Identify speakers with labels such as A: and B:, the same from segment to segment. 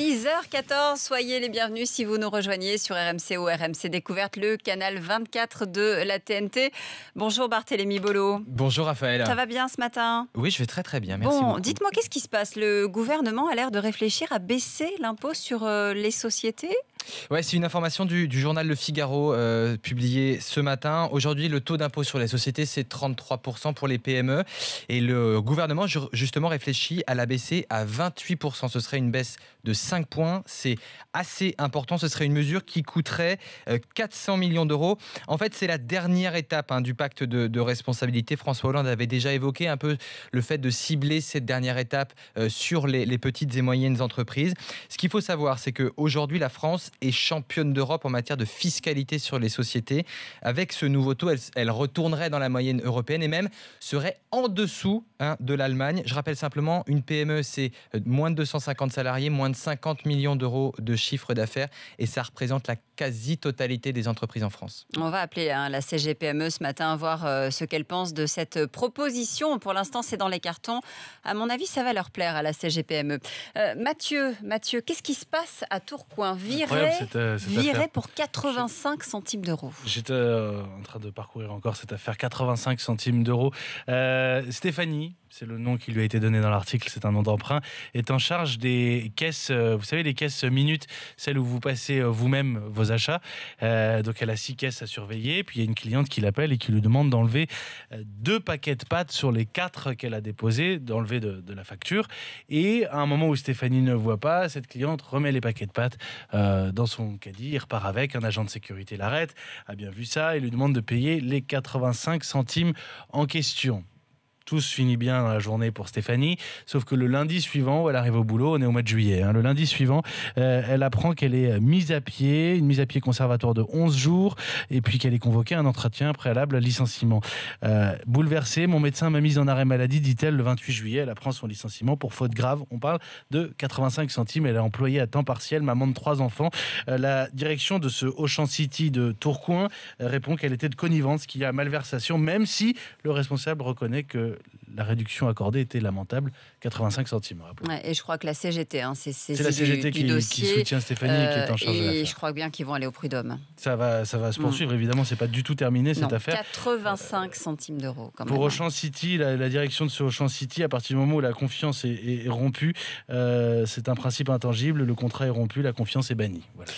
A: 6h14, soyez les bienvenus si vous nous rejoignez sur RMC ou RMC Découverte, le canal 24 de la TNT. Bonjour Barthélémy Bolo.
B: Bonjour Raphaël.
A: Ça va bien ce matin?
B: Oui, je vais très très bien, merci beaucoup.
A: Dites-moi, qu'est-ce qui se passe? Le gouvernement a l'air de réfléchir à baisser l'impôt sur les sociétés?
B: Ouais, c'est une information du journal Le Figaro publiée ce matin. Aujourd'hui, le taux d'impôt sur les sociétés, c'est 33% pour les PME. Et le gouvernement, justement, réfléchit à la baisser à 28%. Ce serait une baisse de 5 points. C'est assez important. Ce serait une mesure qui coûterait 400 millions d'euros. En fait, c'est la dernière étape du pacte de responsabilité. François Hollande avait déjà évoqué un peu le fait de cibler cette dernière étape sur les petites et moyennes entreprises. Ce qu'il faut savoir, c'est qu'aujourd'hui, la France est championne d'Europe en matière de fiscalité sur les sociétés. Avec ce nouveau taux, elle retournerait dans la moyenne européenne et même serait en dessous de l'Allemagne. Je rappelle simplement, une PME, c'est moins de 250 salariés, moins de 50 millions d'euros de chiffre d'affaires et ça représente la quasi-totalité des entreprises en France.
A: On va appeler la CGPME ce matin, voir ce qu'elle pense de cette proposition. Pour l'instant, c'est dans les cartons. À mon avis, ça va leur plaire à la CGPME. Mathieu, qu'est-ce qui se passe à Tourcoing? Viré pour 85 centimes d'euros.
C: J'étais en train de parcourir encore cette affaire, 85 centimes d'euros. Stéphanie, c'est le nom qui lui a été donné dans l'article, c'est un nom d'emprunt, est en charge des caisses, vous savez, les caisses minutes, celles où vous passez vous-même vos achats. Donc elle a 6 caisses à surveiller, puis il y a une cliente qui l'appelle et qui lui demande d'enlever 2 paquets de pâtes sur les 4 qu'elle a déposés, d'enlever de la facture. Et à un moment où Stéphanie ne voit pas, cette cliente remet les paquets de pâtes dans son caddie, il repart avec, un agent de sécurité l'arrête, a bien vu ça, et lui demande de payer les 85 centimes en question. Tout se finit bien dans la journée pour Stéphanie, sauf que le lundi suivant, où elle arrive au boulot, on est au mois de juillet, le lundi suivant, elle apprend qu'elle est mise à pied, une mise à pied conservatoire de 11 jours, et puis qu'elle est convoquée à un entretien préalable à licenciement. Bouleversée, mon médecin m'a mise en arrêt maladie, dit-elle, le 28 juillet, elle apprend son licenciement pour faute grave. On parle de 85 centimes, elle est employée à temps partiel, maman de 3 enfants. La direction de ce Auchan City de Tourcoing répond qu'elle était de connivence, qu'il y a malversation, même si le responsable reconnaît que la réduction accordée était lamentable, 85 centimes.
A: Ouais, et je crois que la CGT, c'est
C: la CGT qui soutient Stéphanie et qui est en charge de l'affaire.
A: Et je crois bien qu'ils vont aller au prud'homme.
C: Ça va se poursuivre, évidemment, c'est pas du tout terminé cette affaire.
A: 85 centimes d'euros quand même.
C: Pour Auchan City, la direction de ce Auchan City, à partir du moment où la confiance est rompue, c'est un principe intangible, le contrat est rompu, la confiance est bannie. Voilà.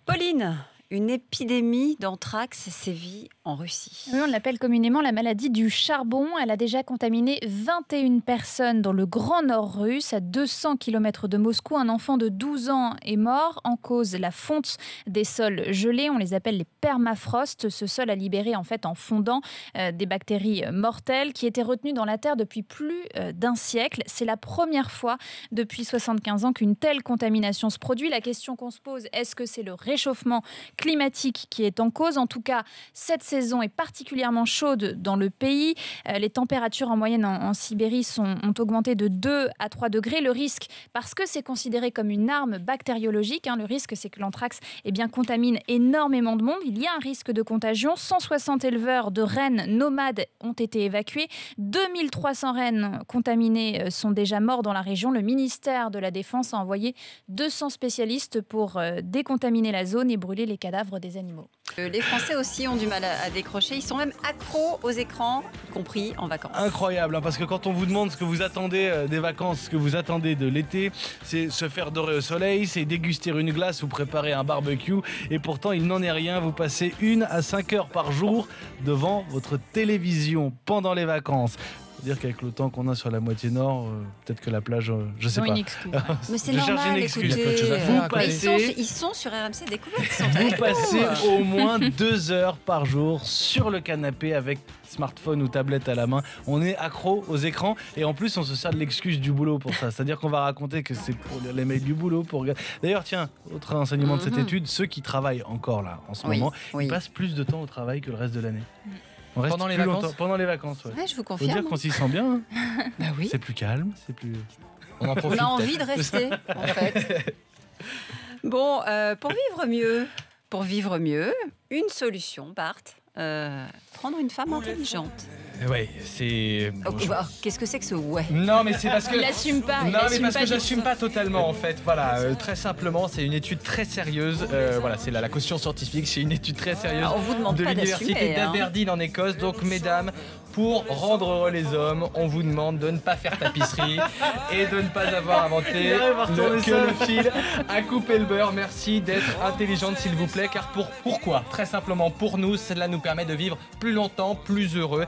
A: Pauline, une épidémie d'anthrax sévit en Russie.
D: Oui, on l'appelle communément la maladie du charbon. Elle a déjà contaminé 21 personnes dans le Grand Nord russe, à 200 km de Moscou. Un enfant de 12 ans est mort. En cause, la fonte des sols gelés. On les appelle les permafrosts. Ce sol a libéré en fondant des bactéries mortelles qui étaient retenues dans la terre depuis plus d'un siècle. C'est la première fois depuis 75 ans qu'une telle contamination se produit. La question qu'on se pose, est-ce que c'est le réchauffement climatique qui est en cause? En tout cas, cette saison est particulièrement chaude dans le pays. Les températures en moyenne en Sibérie ont augmenté de 2 à 3 degrés. Le risque, parce que c'est considéré comme une arme bactériologique, le risque c'est que l'anthrax contamine énormément de monde. Il y a un risque de contagion. 160 éleveurs de rennes nomades ont été évacués. 2300 rennes contaminées sont déjà morts dans la région. Le ministère de la Défense a envoyé 200 spécialistes pour décontaminer la zone et brûler les cadavres des animaux.
A: Les Français aussi ont du mal à décrocher. Ils sont même accros aux écrans, y compris en vacances.
C: Incroyable, parce que quand on vous demande ce que vous attendez des vacances, ce que vous attendez de l'été, c'est se faire dorer au soleil, c'est déguster une glace ou préparer un barbecue. Et pourtant, il n'en est rien. Vous passez 1 à 5 heures par jour devant votre télévision pendant les vacances. Dire qu'avec le temps qu'on a sur la moitié nord, peut-être que la plage, je sais pas.
D: Une excuse.
A: Mais c'est normal, écoutez. Ils sont sur RMC Découverte.
C: Vous passez au moins 2 heures par jour sur le canapé avec smartphone ou tablette à la main. On est accro aux écrans et en plus on se sert de l'excuse du boulot pour ça. C'est-à-dire qu'on va raconter que c'est pour lire les mails du boulot. D'ailleurs, tiens, autre enseignement de cette étude, ceux qui travaillent encore là en ce moment, ils passent plus de temps au travail que le reste de l'année.
B: Pendant les vacances.
C: Pendant les vacances, ouais.
A: Je vous confirme.
C: Faut dire qu'on s'y sent bien.
A: Bah oui.
C: C'est plus calme, c'est plus.
B: On en profite.
A: On a envie de rester, en fait. Bon, pour vivre mieux, une solution, Bart. Prendre une femme intelligente.
B: Ouais, c'est...
A: Oh, bah, qu'est-ce que c'est que ce ouais?
B: Non, mais c'est parce que...
D: Il assume pas.
B: Non, mais parce que j'assume pas totalement en fait. Voilà, très simplement, c'est une étude très sérieuse. Voilà, c'est la caution scientifique. C'est une étude très sérieuse
A: On vous demande
B: de
A: pas
B: l'université
A: d'assumer, hein.
B: d'Aberdeen en Écosse. Donc, mesdames, pour rendre heureux les hommes, on vous demande de ne pas faire tapisserie et de ne pas avoir inventé le fil à couper le beurre. Merci d'être intelligente, s'il vous plaît. Car pourquoi? Très simplement, pour nous, cela nous permet de vivre plus longtemps, plus heureux.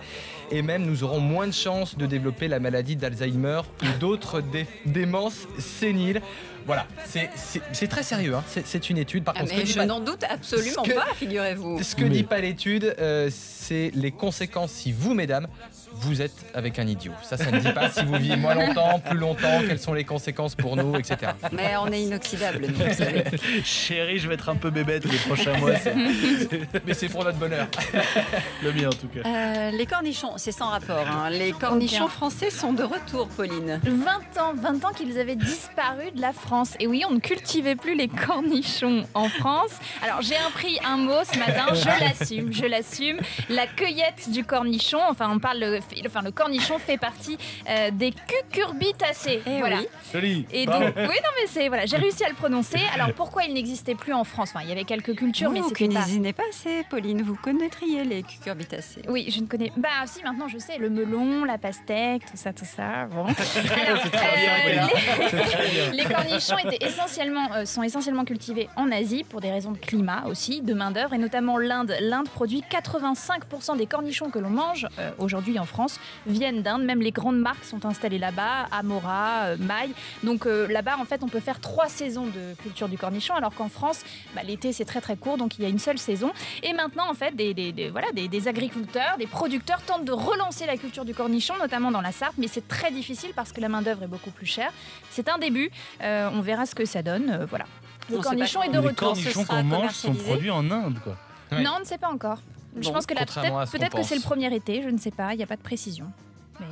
B: Et même, nous aurons moins de chances de développer la maladie d'Alzheimer ou d'autres démences séniles. Voilà, c'est très sérieux, hein. C'est une étude. Par contre,
A: mais je n'en doute absolument pas, figurez-vous.
B: Ce que dit pas l'étude, c'est les conséquences si vous, mesdames, vous êtes avec un idiot. Ça ne dit pas si vous vivez moins longtemps, plus longtemps, quelles sont les conséquences pour nous, etc.
A: Mais on est inoxydable, nous, vous savez.
C: Chérie, je vais être un peu bébête les prochains mois.
B: Mais c'est pour notre bonheur.
C: Le mien, en tout cas.
A: Les cornichons, c'est sans rapport, hein. Les cornichons
D: Aucun.
A: français sont de retour, Pauline.
D: 20 ans qu'ils avaient disparu de la France. Et oui, on ne cultivait plus les cornichons en France. Alors, j'ai appris un mot ce matin, je l'assume. La cueillette du cornichon, le cornichon fait partie des cucurbitacées.
A: Eh
D: Voilà.
A: oui.
C: Joli.
D: Et donc, oui, non, mais c'est voilà, j'ai réussi à le prononcer. Alors, pourquoi il n'existait plus en France? Enfin, il y avait quelques cultures, mais
A: Vous
D: c'était pas.
A: cuisinez pas assez, Pauline. Vous connaîtriez les cucurbitacées.
D: Oui, je ne connais. Bah, si, maintenant je sais, le melon, la pastèque, tout ça. Bon. Alors, les cornichons sont essentiellement cultivés en Asie pour des raisons de climat aussi, de main-d'œuvre, et notamment l'Inde. L'Inde produit 85% des cornichons que l'on mange aujourd'hui en France viennent d'Inde. Même les grandes marques sont installées là-bas, Amora, Maille. Donc là-bas, en fait, on peut faire 3 saisons de culture du cornichon, alors qu'en France, l'été c'est très très court, donc il y a une seule saison. Et maintenant, en fait, des agriculteurs, des producteurs tentent de relancer la culture du cornichon, notamment dans la Sarthe, mais c'est très difficile parce que la main-d'œuvre est beaucoup plus chère. C'est un début, on verra ce que ça donne. Voilà. Le
A: On
D: cornichon
A: sait
D: est
A: pas
D: de
C: Les
D: retour.
C: cornichons
A: sera
C: qu'on mange sont
A: commercialisé.
C: produits en Inde, quoi.
B: Ouais.
D: Non, on ne sait pas encore. Je
A: Bon,
D: pense que là,
B: contrairement à ce qu'on
D: peut-être que c'est le
B: pense.
D: premier été, je ne sais pas, il n'y a pas de précision. Mais...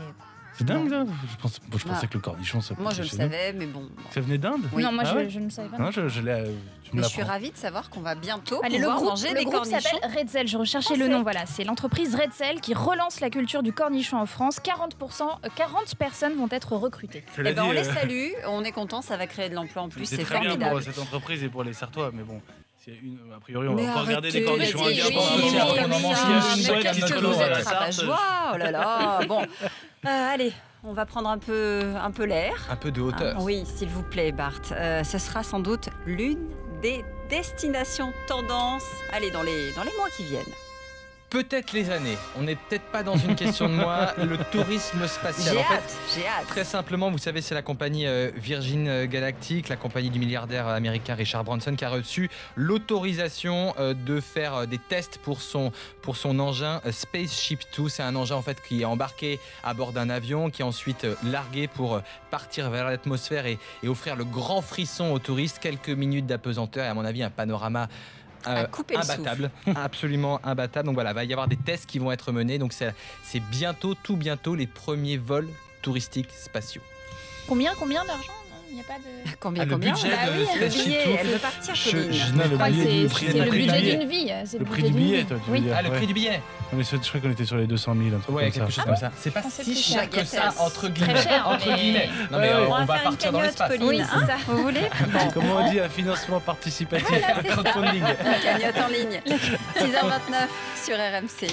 C: C'est dingue, ça. Je pensais
A: Ah.
C: que le cornichon, ça
A: Moi, je
C: poussait
A: le
C: chez nous.
A: savais, mais bon.
C: Ça venait d'Inde?
A: Oui.
D: Non, moi
C: Ah ouais
D: je ne savais pas.
C: Non, je l'ai. Tu me
A: Mais je suis
C: l'apprends.
A: ravie de savoir qu'on va bientôt
D: Allez,
A: pouvoir manger
D: le
A: des
D: groupe
A: cornichons.
D: s'appelle Redzel, je recherchais le nom, voilà. C'est l'entreprise Redzel qui relance la culture du cornichon en France. 40 personnes vont être recrutées.
C: Je l'ai
A: Eh ben, on
C: dit,
A: les salue, on est content, ça va créer de l'emploi en plus, c'est
C: très bien
A: formidable.
C: pour cette entreprise et pour les Sartois, mais bon. A priori, on
A: Mais
C: va pas regarder des
A: arrêtez,
C: cornichons
A: mais
C: indiens
A: oui,
C: pendant un
A: oui,
C: concert.
A: oui,
C: On en mange
A: ça,
C: une
A: mais
C: boîte
A: qu'est-ce
C: notre
A: que
C: colo
A: vous
C: à la
A: êtes
C: Sarthe.
A: rabat-joie, oh là là. Bon, allez, on va prendre un peu l'air.
B: Un peu de hauteur.
A: Ah, oui, s'il vous plaît, Bart. Ce sera sans doute l'une des destinations tendance, allez, dans les mois qui viennent.
B: Peut-être les années. On n'est peut-être pas dans une question de moi. Le tourisme spatial.
A: J'ai
B: En fait,
A: hâte.
B: très simplement, vous savez, c'est la compagnie Virgin Galactic, la compagnie du milliardaire américain Richard Branson, qui a reçu l'autorisation de faire des tests pour son engin Spaceship Two. C'est un engin en fait qui est embarqué à bord d'un avion, qui est ensuite largué pour partir vers l'atmosphère et offrir le grand frisson aux touristes. Quelques minutes d'apesanteur et à mon avis un panorama
A: À couper le
B: imbattable, absolument imbattable. Donc voilà, il va y avoir des tests qui vont être menés. Donc c'est tout bientôt les premiers vols touristiques spatiaux.
D: Combien d'argent? Il n'y a pas de...
A: Combien
B: le budget
A: Bah
B: de
A: oui, le
B: Spaceship
A: billet,
B: Two.
A: elle veut partir, Pauline.
C: Non, le
D: crois que
C: billet du
D: c'est
C: prix
D: le
C: du
D: budget
C: billet.
D: d'une vie. C'est
C: Le prix du billet, toi, tu veux
D: Oui.
C: dire.
B: Ah, le
C: ouais.
B: prix du billet.
C: Non, mais je crois qu'on était sur les 200 000, un truc
B: Ouais,
C: comme
B: quelque
C: ça.
B: chose comme ça. C'est pas
D: pensais
B: si
D: plus
B: cher que ça,
A: Bagatelle.
B: entre guillemets.
D: Très cher,
B: entre
D: mais-
B: guillemets. Non, mais
C: Ouais,
B: on
A: On va
B: va
A: faire une
B: partir dans
A: cagnotte,
B: l'espace.
A: Pauline.
D: Oui, c'est
A: hein,
D: ça.
A: vous voulez
C: Comment on dit un financement participatif?
B: Un crowdfunding.
A: Cagnotte en ligne. 6h29 sur RMC.